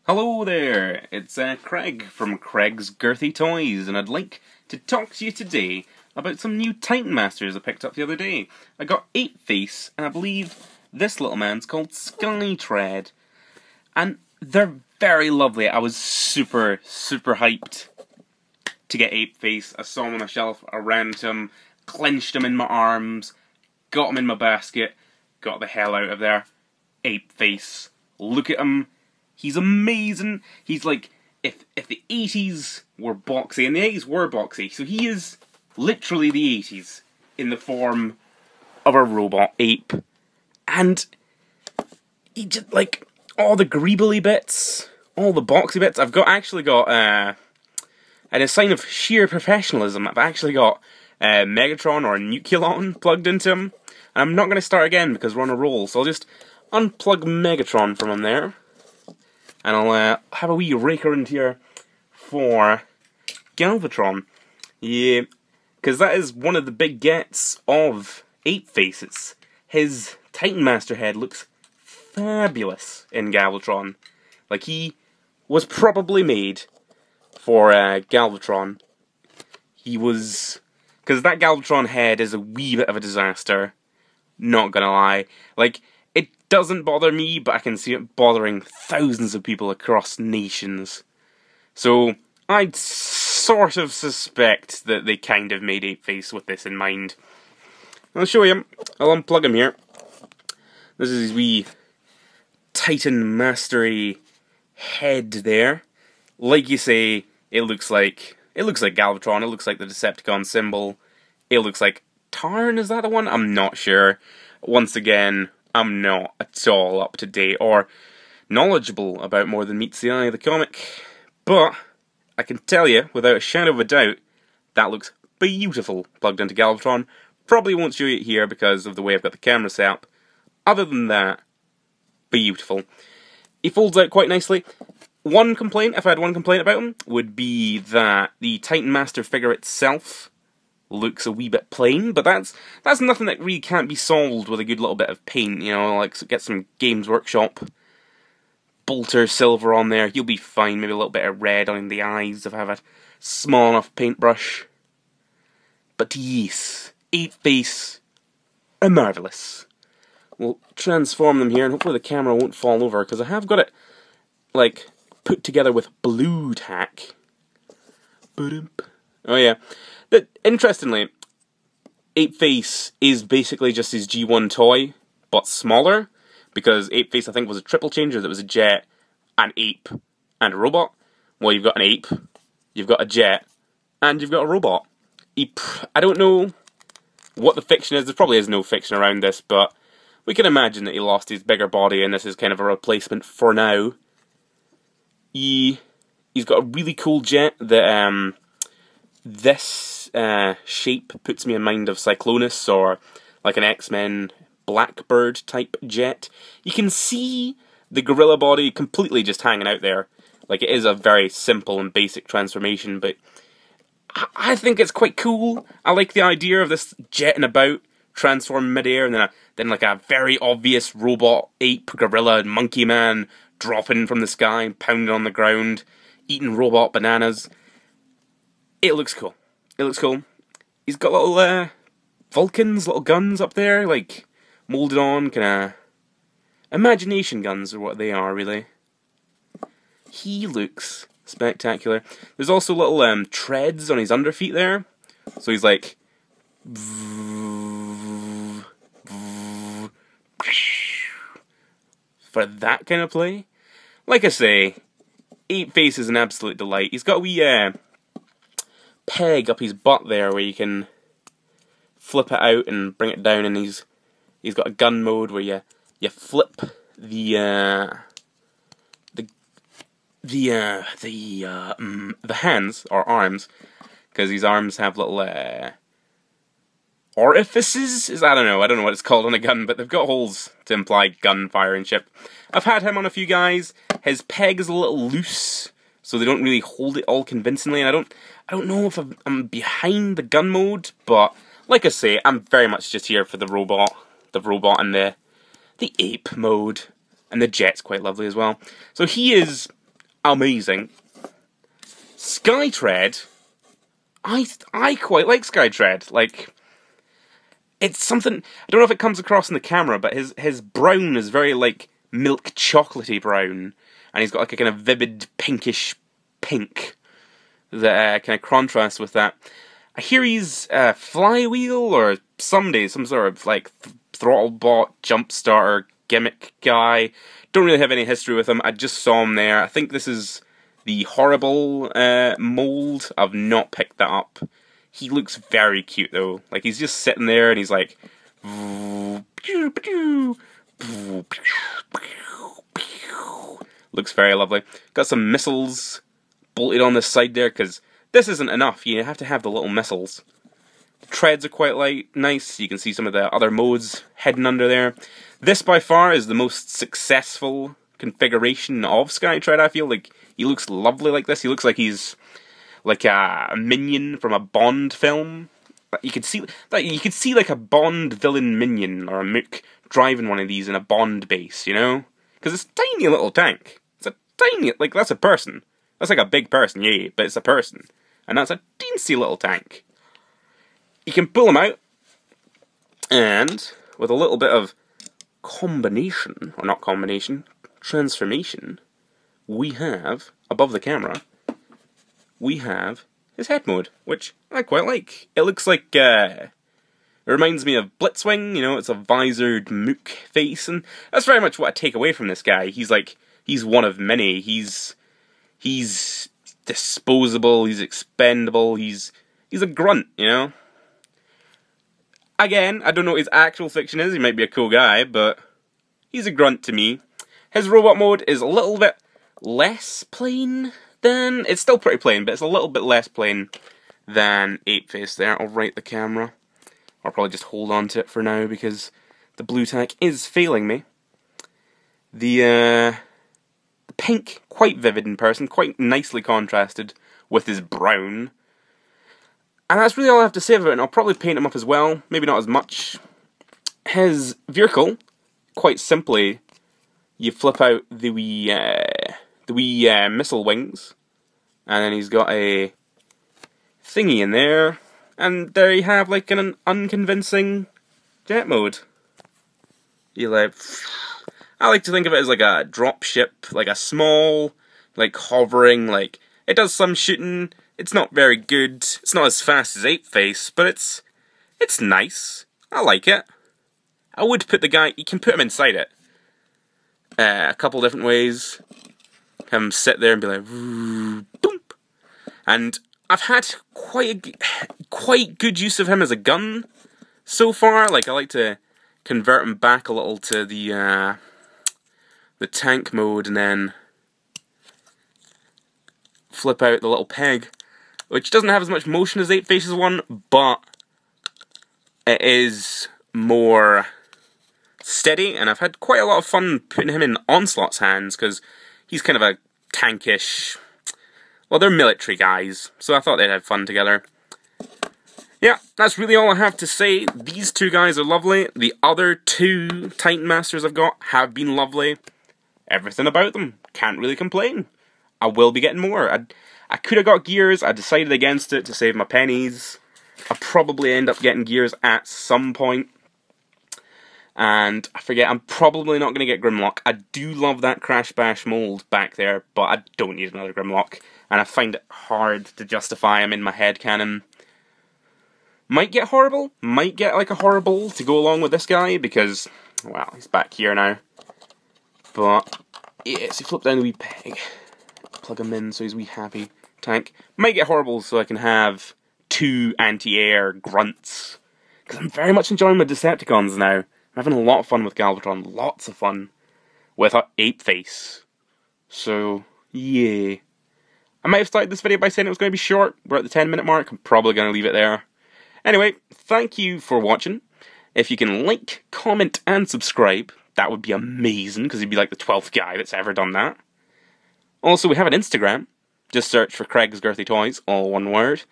Hello there, it's Craig from Craig's Girthy Toys, and I'd like to talk to you today about some new Titan Masters I picked up the other day. I got Apeface, and I believe this little man's called Skytread, and they're very lovely. I was super hyped to get Apeface. I saw him on the shelf, I ran to him, clenched him in my arms, got him in my basket, got the hell out of there. Apeface. Look at him. He's amazing. He's like, if the 80s were boxy, and the 80s were boxy, so he is literally the 80s in the form of a robot ape. And he just, like, all the greebly bits, all the boxy bits, I've actually got, and a sign of sheer professionalism, I've actually got Megatron or Nucleon plugged into him. And I'm not going to start again because we're on a roll, so I'll just unplug Megatron from him there. And I'll have a wee rake around here for Galvatron. Yeah, because that is one of the big gets of Apeface. His Titan Master head looks fabulous in Galvatron. Like, he was probably made for Galvatron. He was... because that Galvatron head is a wee bit of a disaster. Not gonna lie. Like, it doesn't bother me, but I can see it bothering thousands of people across nations. So, I'd sort of suspect that they kind of made Apeface with this in mind. I'll show you. I'll unplug him here. This is his wee Titan Mastery head there. Like you say, it looks like Galvatron, it looks like the Decepticon symbol. It looks like Tarn, is that the one? I'm not sure. Once again, I'm not at all up to date or knowledgeable about More Than Meets the Eye, the comic. But I can tell you, without a shadow of a doubt, that looks beautiful plugged into Galvatron. Probably won't show you it here because of the way I've got the camera set up. Other than that, beautiful. He folds out quite nicely. One complaint, if I had one complaint about him, would be that the Titan Master figure itself looks a wee bit plain, but that's nothing that really can't be solved with a good little bit of paint, you know, like get some Games Workshop bolter silver on there, you'll be fine. Maybe a little bit of red on the eyes if I have a small enough paintbrush. But yes, Apeface are marvellous. We'll transform them here, and hopefully the camera won't fall over, because I have got it, like, put together with blue tack. Oh yeah. Interestingly, Apeface is basically just his G1 toy, but smaller, because Apeface, I think, was a triple changer. That was a jet, an ape, and a robot. Well, you've got an ape, you've got a jet, and you've got a robot. I don't know what the fiction is. There probably is no fiction around this, but we can imagine that he lost his bigger body, and this is kind of a replacement for now. He's got a really cool jet that, this shape puts me in mind of Cyclonus, or like an X-Men Blackbird type jet. You can see the gorilla body completely just hanging out there. Like, it is a very simple and basic transformation, but I think it's quite cool. I like the idea of this jetting about, transforming midair, and then like a very obvious robot, ape, gorilla, monkey man dropping from the sky, pounding on the ground, eating robot bananas. It looks cool. It looks cool. He's got little Vulcans, little guns up there, like moulded on, kinda imagination guns are what they are, really. He looks spectacular. There's also little treads on his underfeet there, so he's like for that kind of play. Like I say, Apeface is an absolute delight. He's got a wee peg up his butt there where you can flip it out and bring it down, and he's got a gun mode where you flip the hands or arms, because these arms have little orifices. I don't know what it's called on a gun, but they've got holes to imply gunfire and shit. I've had him on a few guys. His peg is a little loose, so they don't really hold it all convincingly, and I don't know if I'm behind the gun mode, but like I say, I'm very much just here for the robot and the ape mode, and the jet's quite lovely as well. So he is amazing. Skytread, I quite like Skytread. Like, it's something, I don't know if it comes across in the camera, but his brown is very, like, milk chocolatey brown. And he's got, like, a kind of vivid pinkish pink that kind of contrasts with that. I hear he's a flywheel or some sort of, like, throttle bot, jump starter gimmick guy. Don't really have any history with him. I just saw him there. I think this is the horrible mold. I've not picked that up. He looks very cute though. Like, he's just sitting there and he's like, looks very lovely. Got some missiles bolted on the side there because this isn't enough. You have to have the little missiles. The treads are quite nice. You can see some of the other modes hidden under there. This by far is the most successful configuration of Skytread. I feel like he looks lovely like this. He looks like he's like a minion from a Bond film. You could see like a Bond villain minion or a mook driving one of these in a Bond base, you know? Because it's a tiny little tank. It's a tiny, like, that's a person. That's like a big person, yeah, but it's a person. And that's a teensy little tank. You can pull him out, and with a little bit of combination, or not combination, transformation, we have, above the camera, we have his head mode, which I quite like. It looks like, it reminds me of Blitzwing, you know, it's a visored mook face, and that's very much what I take away from this guy. He's like, he's one of many. He's disposable, he's expendable, he's a grunt, you know? Again, I don't know what his actual fiction is, he might be a cool guy, but he's a grunt to me. His robot mode is a little bit less plain than... It's still pretty plain, but it's a little bit less plain than Apeface there. I'll right the camera. I'll probably just hold on to it for now because the blue tack is failing me. The pink, quite vivid in person, quite nicely contrasted with his brown. And that's really all I have to say about it, and I'll probably paint him up as well, maybe not as much. His vehicle, quite simply, you flip out the wee missile wings, and then he's got a thingy in there, and there you have like an unconvincing jet mode. You like, I like to think of it as like a drop ship, like a small, like hovering, like it does some shooting. It's not very good. It's not as fast as Apeface, but it's nice. I like it. I would put the guy. You can put him inside it. A couple different ways. Have him sit there and be like, boom. And I've had quite good use of him as a gun so far. Like, I like to convert him back a little to the tank mode and then flip out the little peg, which doesn't have as much motion as Apeface's one, but it is more steady, and I've had quite a lot of fun putting him in Onslaught's hands, because he's kind of a tankish... Well, they're military guys, so I thought they'd have fun together. Yeah, that's really all I have to say. These two guys are lovely. The other two Titan Masters I've got have been lovely. Everything about them. Can't really complain. I will be getting more. I could have got gears. I decided against it to save my pennies. I'll probably end up getting gears at some point. And I forget, I'm probably not going to get Grimlock. I do love that Crash Bash mold back there, but I don't need another Grimlock. And I find it hard to justify him in my headcanon. Might get Horrible. Might get like a Horrible to go along with this guy, because, well, he's back here now. But, yeah, so you flip down the wee peg. Plug him in so he's wee happy tank. Might get Horrible so I can have two anti-air grunts. Because I'm very much enjoying my Decepticons now. I'm having a lot of fun with Galvatron. Lots of fun with Apeface. So, yeah. I might have started this video by saying it was going to be short. We're at the 10-minute mark. I'm probably going to leave it there. Anyway, thank you for watching. If you can like, comment, and subscribe, that would be amazing, because you'd be like the 12th guy that's ever done that. Also, we have an Instagram. Just search for Craig's Girthy Toys, all one word.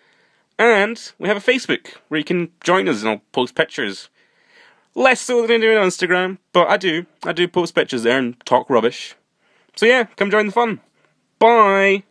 And we have a Facebook, where you can join us and I'll post pictures. Less so than I do on Instagram, but I do. I do post pictures there and talk rubbish. So yeah, come join the fun. Bye!